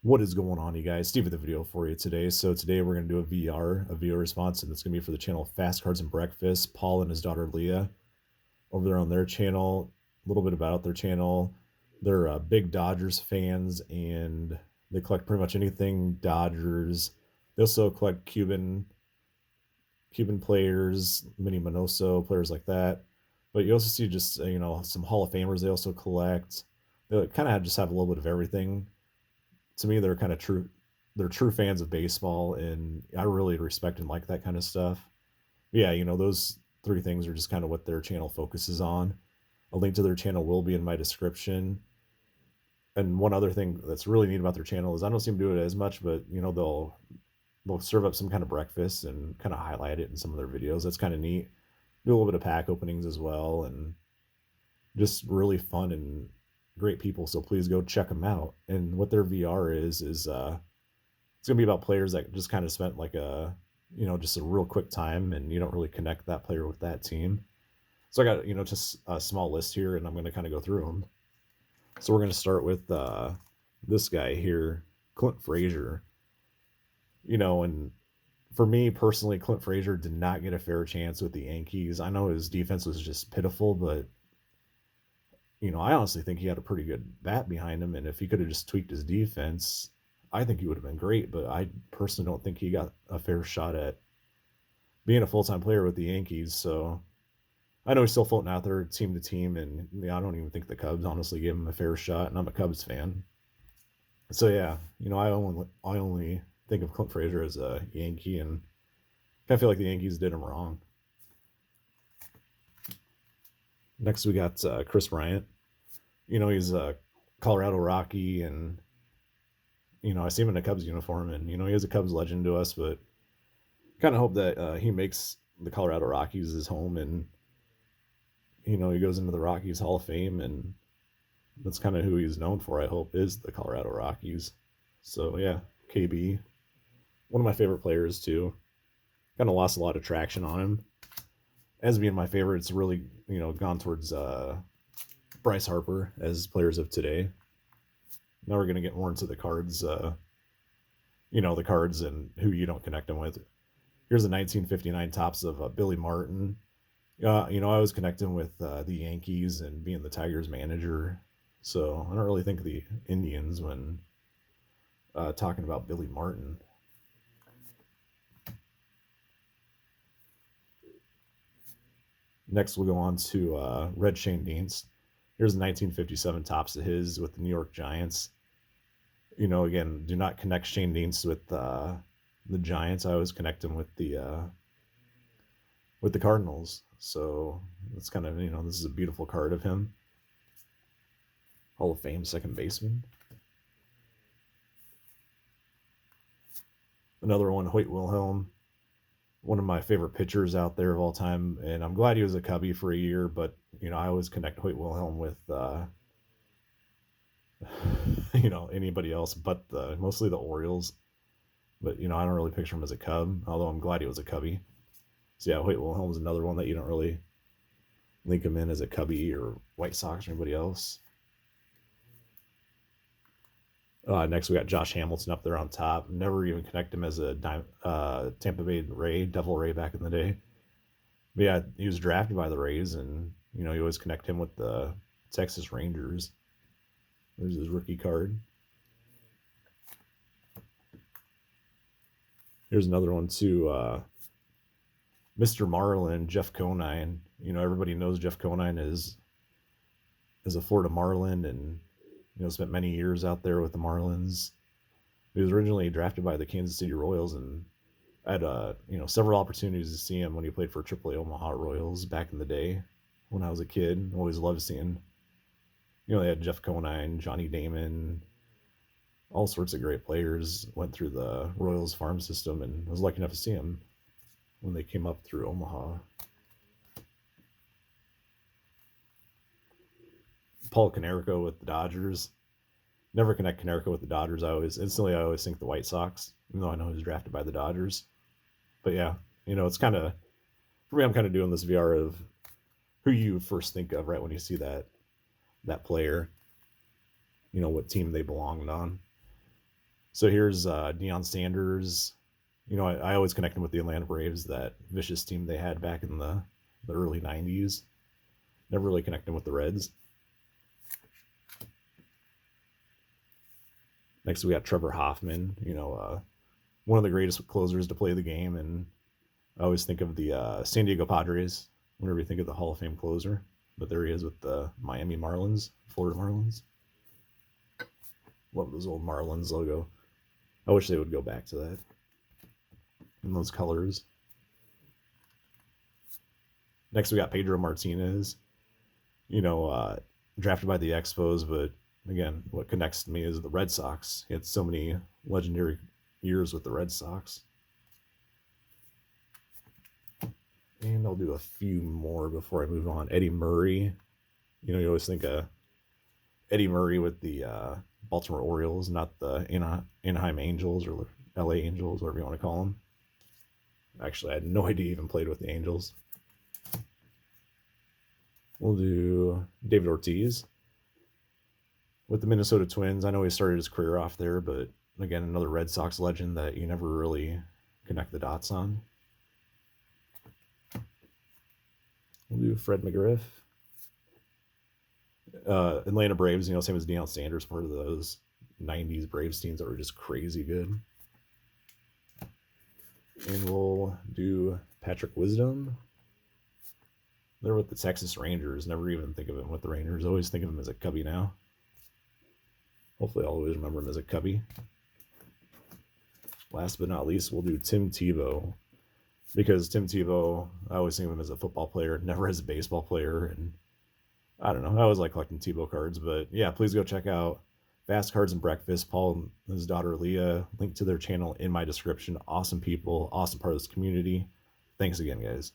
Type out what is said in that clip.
What is going on, you guys? Steve with the video for you today. So today we're going to do a video response, and it's going to be for the channel Fast Cards and Breakfast. Paul and his daughter Leah over there on their channel. A little bit about their channel. They're big Dodgers fans, and they collect pretty much anything Dodgers. They also collect Cuban players, Mini Minoso players like that. But you also see just some Hall of Famers they also collect. They kind of just have a little bit of everything. To me, they're kind of true. They're true fans of baseball, and I really respect and like that kind of stuff. But yeah, those three things are just kind of what their channel focuses on. A link to their channel will be in my description. And one other thing that's really neat about their channel is I don't see them do it as much, but they'll serve up some kind of breakfast and kind of highlight it in some of their videos. That's kind of neat. Do a little bit of pack openings as well, and just really fun and great people. So please go check them out. And what their VR is it's gonna be about players that just kind of spent like just a real quick time, and you don't really connect that player with that team. So I got just a small list here, and I'm gonna kind of go through them. So we're gonna start with this guy here, Clint Frazier. And for me personally, Clint Frazier did not get a fair chance with the Yankees. I know his defense was just pitiful, but I honestly think he had a pretty good bat behind him, and if he could have just tweaked his defense, I think he would have been great. But I personally don't think he got a fair shot at being a full time player with the Yankees. So I know he's still floating out there, team to team, and I don't even think the Cubs honestly gave him a fair shot, and I'm a Cubs fan. So yeah, I only think of Clint Frazier as a Yankee, and I feel like the Yankees did him wrong. Next, we got Chris Bryant. He's a Colorado Rocky, and I see him in a Cubs uniform, and he is a Cubs legend to us. But kind of hope that he makes the Colorado Rockies his home, and he goes into the Rockies Hall of Fame, and that's kind of who he's known for. I hope is the Colorado Rockies. So yeah, KB, one of my favorite players too. Kind of lost a lot of traction on him as being my favorite. It's really gone towards Bryce Harper as players of today. Now we're gonna get more into the cards. The cards and who you don't connect them with. Here's the 1959 tops of Billy Martin. I was connecting with the Yankees and being the Tigers manager, so I don't really think of the Indians when talking about Billy Martin. Next, we'll go on to Red Schoendienst. Here's the 1957 tops of his with the New York Giants. Again, do not connect Schoendienst with the Giants. I always connect him with the Cardinals. So that's kind of this is a beautiful card of him. Hall of Fame second baseman. Another one, Hoyt Wilhelm, one of my favorite pitchers out there of all time, and I'm glad he was a Cubby for a year. But I always connect Hoyt Wilhelm with anybody else but mostly the Orioles. But I don't really picture him as a Cub, although I'm glad he was a Cubby. So yeah, Hoyt Wilhelm's another one that you don't really link him in as a Cubby or White Sox or anybody else. Next, we got Josh Hamilton up there on top. Never even connect him as a Tampa Bay Ray, Devil Ray back in the day. But yeah, he was drafted by the Rays, and you always connect him with the Texas Rangers. There's his rookie card. Here's another one too. Mr. Marlin, Jeff Conine. Everybody knows Jeff Conine is a Florida Marlin, and spent many years out there with the Marlins. He was originally drafted by the Kansas City Royals, and I had several opportunities to see him when he played for AAA Omaha Royals back in the day when I was a kid. Always loved seeing. They had Jeff Conine, Johnny Damon, all sorts of great players went through the Royals farm system, and I was lucky enough to see him when they came up through Omaha. Paul Konerko with the Dodgers. Never connect Konerko with the Dodgers. I always think the White Sox, even though I know he's drafted by the Dodgers. But yeah, it's kind of, for me, I'm kind of doing this VR of who you first think of right when you see that player. What team they belonged on. So here's Deion Sanders. You know, I always connect him with the Atlanta Braves, that vicious team they had back in the early 90s. Never really connected him with the Reds. Next, we got Trevor Hoffman, one of the greatest closers to play the game. And I always think of the San Diego Padres whenever you think of the Hall of Fame closer. But there he is with the Miami Marlins, Florida Marlins. Love those old Marlins logo. I wish they would go back to that in those colors. Next, we got Pedro Martinez, drafted by the Expos, but again, what connects to me is the Red Sox. He had so many legendary years with the Red Sox. And I'll do a few more before I move on. Eddie Murray. You always think of Eddie Murray with the Baltimore Orioles, not the Anaheim Angels or LA Angels, whatever you want to call them. Actually, I had no idea he even played with the Angels. We'll do David Ortiz with the Minnesota Twins. I know he started his career off there, but again, another Red Sox legend that you never really connect the dots on. We'll do Fred McGriff. Atlanta Braves, same as Deion Sanders, part of those 90s Braves teams that were just crazy good. And we'll do Patrick Wisdom. They're with the Texas Rangers. Never even think of him with the Rangers. Always think of him as a Cubby now. Hopefully I'll always remember him as a Cubby. Last but not least, we'll do Tim Tebow. Because Tim Tebow, I always think of him as a football player, never as a baseball player. And I don't know. I always like collecting Tebow cards. But yeah, please go check out Fast Cards and Breakfast. Paul and his daughter Leah. Link to their channel in my description. Awesome people. Awesome part of this community. Thanks again, guys.